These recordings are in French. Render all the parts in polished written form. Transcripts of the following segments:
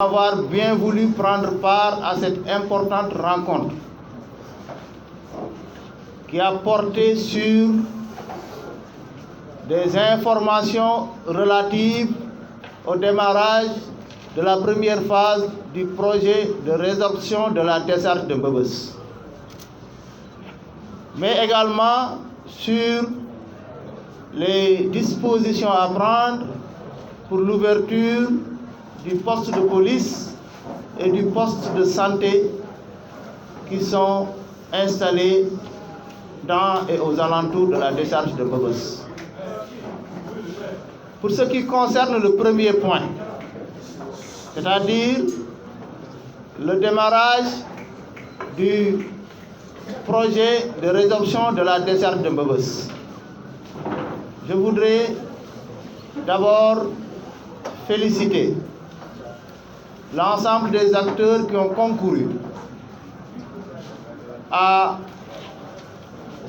Avoir bien voulu prendre part à cette importante rencontre qui a porté sur des informations relatives au démarrage de la première phase du projet de résorption de la décharge de Mbeubeuss, mais également sur les dispositions à prendre pour l'ouverture du poste de police et du poste de santé qui sont installés dans et aux alentours de la décharge de Mbeubeuss. Pour ce qui concerne le premier point, c'est-à-dire le démarrage du projet de résorption de la décharge de Mbeubeuss, je voudrais d'abord féliciter l'ensemble des acteurs qui ont concouru à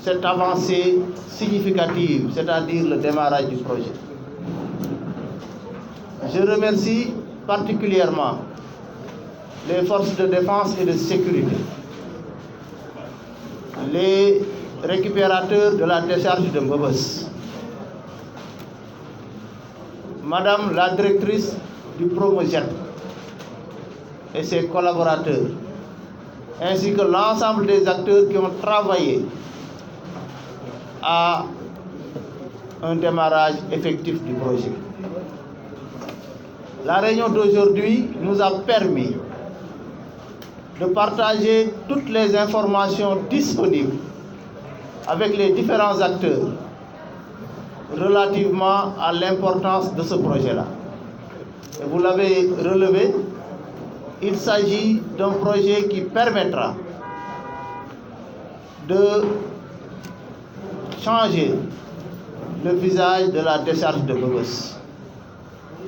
cette avancée significative, c'est-à-dire le démarrage du projet. Je remercie particulièrement les forces de défense et de sécurité, les récupérateurs de la décharge de Mbeubeuss, Madame la directrice du Promojet et ses collaborateurs, ainsi que l'ensemble des acteurs qui ont travaillé à un démarrage effectif du projet. La réunion d'aujourd'hui nous a permis de partager toutes les informations disponibles avec les différents acteurs relativement à l'importance de ce projet-là. Et vous l'avez relevé, il s'agit d'un projet qui permettra de changer le visage de la décharge de Mbeubeuss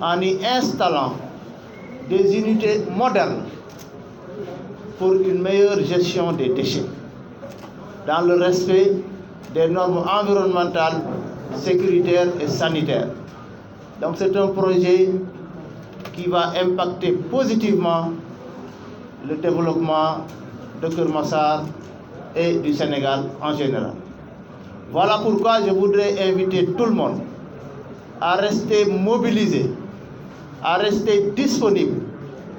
en y installant des unités modernes pour une meilleure gestion des déchets dans le respect des normes environnementales, sécuritaires et sanitaires. Donc c'est un projet qui va impacter positivement le développement de Keur Massar et du Sénégal en général. Voilà pourquoi je voudrais inviter tout le monde à rester mobilisé, à rester disponible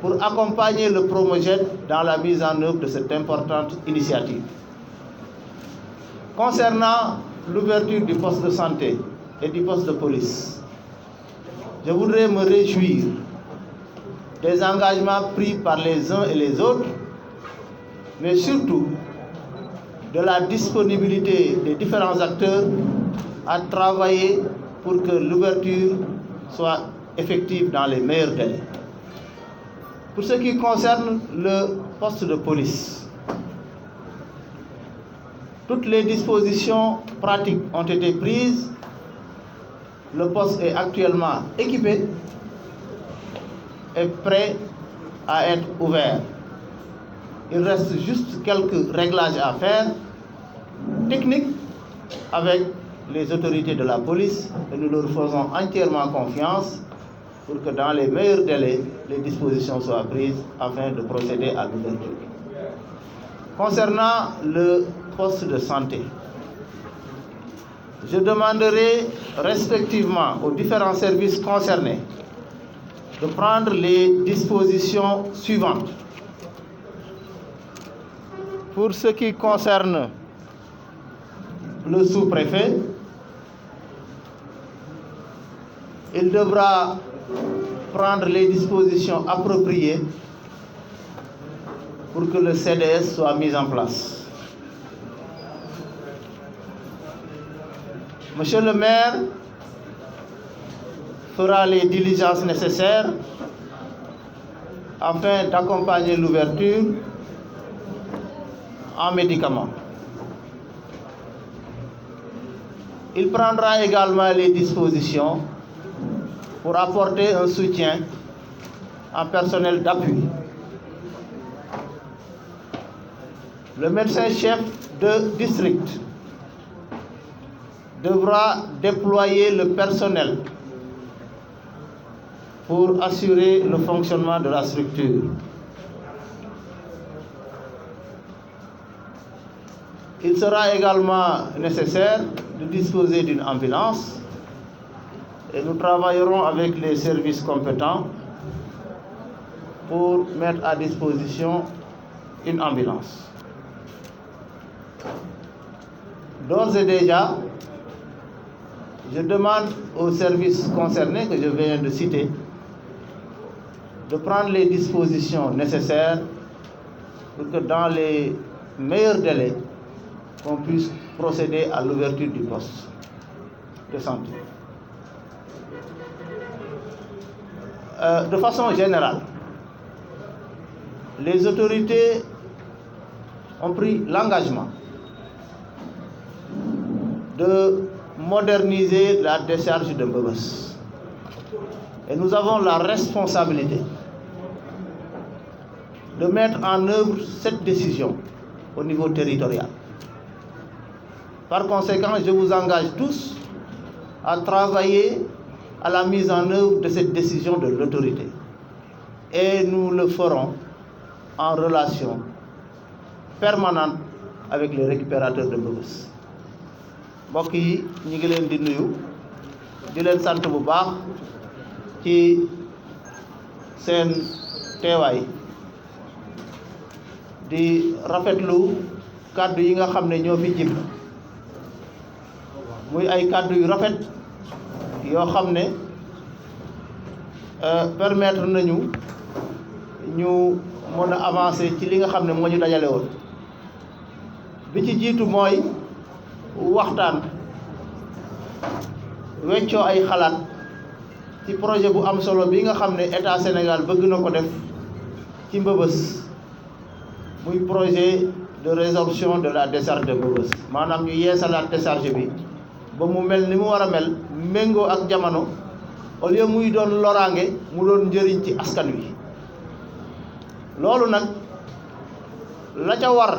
pour accompagner le Promojet dans la mise en œuvre de cette importante initiative. Concernant l'ouverture du poste de santé et du poste de police, je voudrais me réjouir des engagements pris par les uns et les autres, mais surtout de la disponibilité des différents acteurs à travailler pour que l'ouverture soit effective dans les meilleurs délais. Pour ce qui concerne le poste de police, toutes les dispositions pratiques ont été prises. Le poste est actuellement équipé et prêt à être ouvert. Il reste juste quelques réglages à faire, techniques, avec les autorités de la police, et nous leur faisons entièrement confiance pour que dans les meilleurs délais, les dispositions soient prises afin de procéder à l'ouverture. Concernant le poste de santé, je demanderai respectivement aux différents services concernés de prendre les dispositions suivantes. Pour ce qui concerne le sous-préfet, il devra prendre les dispositions appropriées pour que le CDS soit mis en place. Monsieur le maire fera les diligences nécessaires afin d'accompagner l'ouverture en médicaments. Il prendra également les dispositions pour apporter un soutien en personnel d'appui. Le médecin-chef de district devra déployer le personnel pour assurer le fonctionnement de la structure. Il sera également nécessaire de disposer d'une ambulance et nous travaillerons avec les services compétents pour mettre à disposition une ambulance. D'ores et déjà, je demande aux services concernés que je viens de citer de prendre les dispositions nécessaires pour que dans les meilleurs délais, qu'on puisse procéder à l'ouverture du poste de santé. De façon générale, les autorités ont pris l'engagement de moderniser la décharge de Mbeubeuss. Et nous avons la responsabilité de mettre en œuvre cette décision au niveau territorial. Par conséquent, je vous engage tous à travailler à la mise en œuvre de cette décision de l'autorité. Et nous le ferons en relation permanente avec les récupérateurs de Mbeubeuss. mbokk yi ñu ngi leen di nuyu di leen sant bu baax ci seen teewaay di rafetlu kàddu yi nga xam ne ñoo fi jib muy ay kàddu yu rafet yoo xam ne permettre nañu ñu mën a avancer ci li nga xam ne moo ñu dajale woon bi ci jiitu mooy waxtaan weccoo ay xalaat ci projet bu am solo bi nga xam ne état Sénégal bëgg na ko def ci Mbeubeuss muy projet de résorption de la décharge de Mbeubeuss maanaam ñu yeesalaat décharge bi ba mu mel ni mu war a mel méngoo ak jamono au lieu muy doon loraange mu doon njëriñ ci askan wi loolu nag la ca war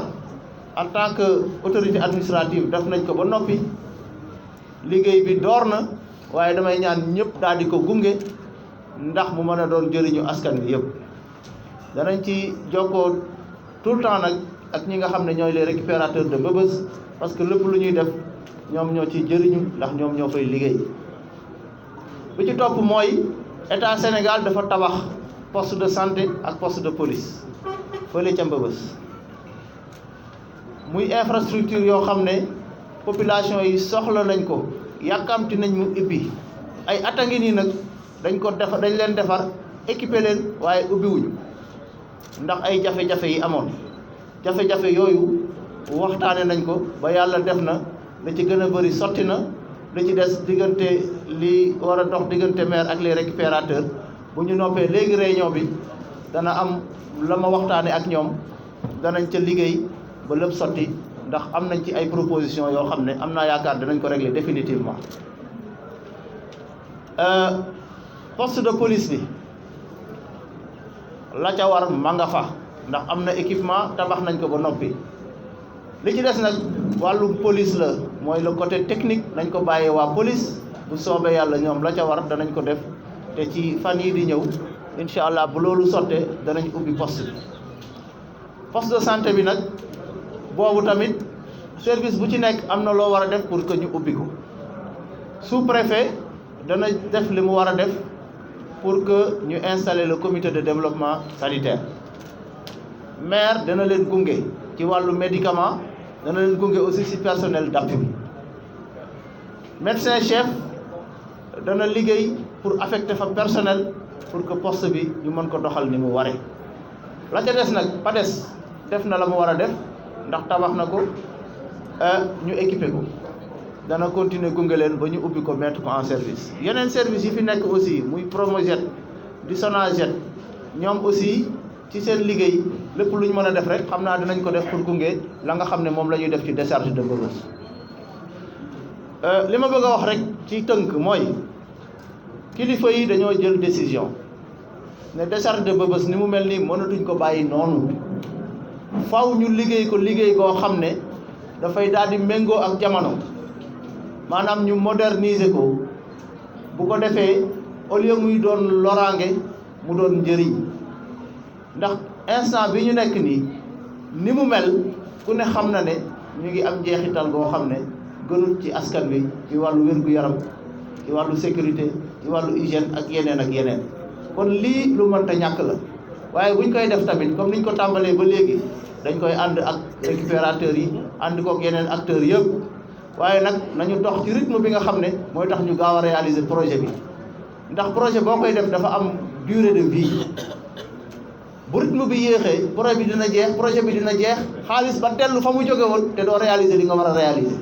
en tant que autorité administrative def nañ ko ba noppi liggéey bi door na waaye damay ñaan ñëpp daal di ko gunge ndax mu mën a doon njëriñu askan wi yëpp danañ ci jokkoo tout le temps nag ak ñi nga xam ne ñooy les récupérateurs de Mbeubeuss parce que lépp lu ñuy def ñoom ñoo ci jëriñu ndax ñoom ñoo fay liggéey bi ci topp mooy état Sénégal dafa tabax poste de santé ak poste de police fële ca Mbeubeuss muy infrastructure yoo xam ne population yi soxla nañ ko yàkkamti nañ mu ubbi ay at a ngi nii nag dañ leen defar équipé leen waaye ubbiwuñu ndax ay jafe-jafe yi amoon jafe-jafe yooyu waxtaane nañ ko ba yàlla def na la ci gën a bëri sotti na li ci des diggante li war a dox diggante maire ak les récupérateurs bu ñu noppee léegi réunion bi dana am la ma waxtaane ak ñoom danañ ca liggéey ba lépp sotti ndax am nañ ci ay proposition yoo xam ne am naa yaakaar danañ ko régler définitivement poste de police bi la ca war ma nga fa ndax am na équipement tabax nañ ko ba noppi li ci des nag wàllum police la mooy le côté technique nañ ko bàyyee waa police bu soobee yàlla ñoom la ca war danañ ko def te ci fan yi di ñëw incha allah bu loolu sottee danañ ubbi poste bi poste de santé bi nag boobu tamit service bu ci nekk am na loo war a def pour que ñu ubbi ko sous-préfet dana def li mu war a def pour que ñu installer le comité de développement sanitaire maire dana leen gunge ci wàllu médicament dana leen gunge aussi ci personnel d'appui bi médecin chef dana liggéey pour affecter fa personnel pour que poste bi ñu mën ko doxal ni mu waree la ca des nag PADES def na la mu war a def ndax tabax na ko ñu équipé ko dana continuer gunge leen ba ñu ubbi ko mettre ko en service yeneen service yi fi nekk aussi muy Promojet di Sonaget ñoom aussi ci seen liggéey lépp lu ñu mën a def rek xam naa dinañ ko def pour gunge la nga xam ne moom la ñuy def ci décharge de Mbeubeuss li ma bëgg a wax rek ci tënk mooy kilifa yi dañoo jël décision ne décharge de Mbeubeuss ni mu mel nii mënatuñ ko bàyyi noonu faw ñu liggéey ko liggéey koo xam ne dafay daal di méngoo ak jamono maanaam ñu moderniser ko bu ko defee au lieu muy doon loraange mu doon njëriñ ndax instant bi ñu nekk nii ni mu mel ku ne xam na ne ñu ngi am njeexital goo xam ne gënul ci askan wi ci wàllu wér-gu-yaram ci wàllu sécurité ci wàllu hygiène ak yeneen kon lii lu mënta ñàkk la waaye buñ koy def tamit comme niñ ko tàmbalee ba léegi dañ koy ànd ak récupérateurs yi ànd kook yeneen acteurs yëpp waaye nag nañu dox ci rythme bi nga xam ne mooy tax ñu gaaw a réaliser projet bi ndax projet boo koy def dafa am durée de vie bu rythme bi yéexee projet bi dina jeex xaalis ba tellu fa mu jóge woon te doo réaliser li nga war a réaliser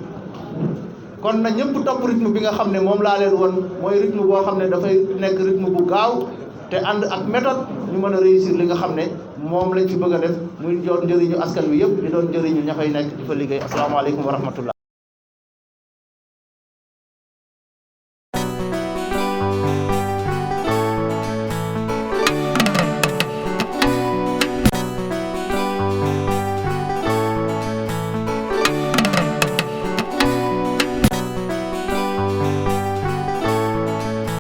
kon na ñëpp topp rythme bi nga xam ne moom laa leen woon mooy rythme boo xam ne dafay nekk rythme bu gaaw te ànd ak méthode ñu mën a réussir li nga xam ne moom lañ fi bëgg a def muy doon njëriñu askan wi yëpp di doon njëriñu ña fay nekk di fa liggéey asalaamaaleykum wa rahmatullah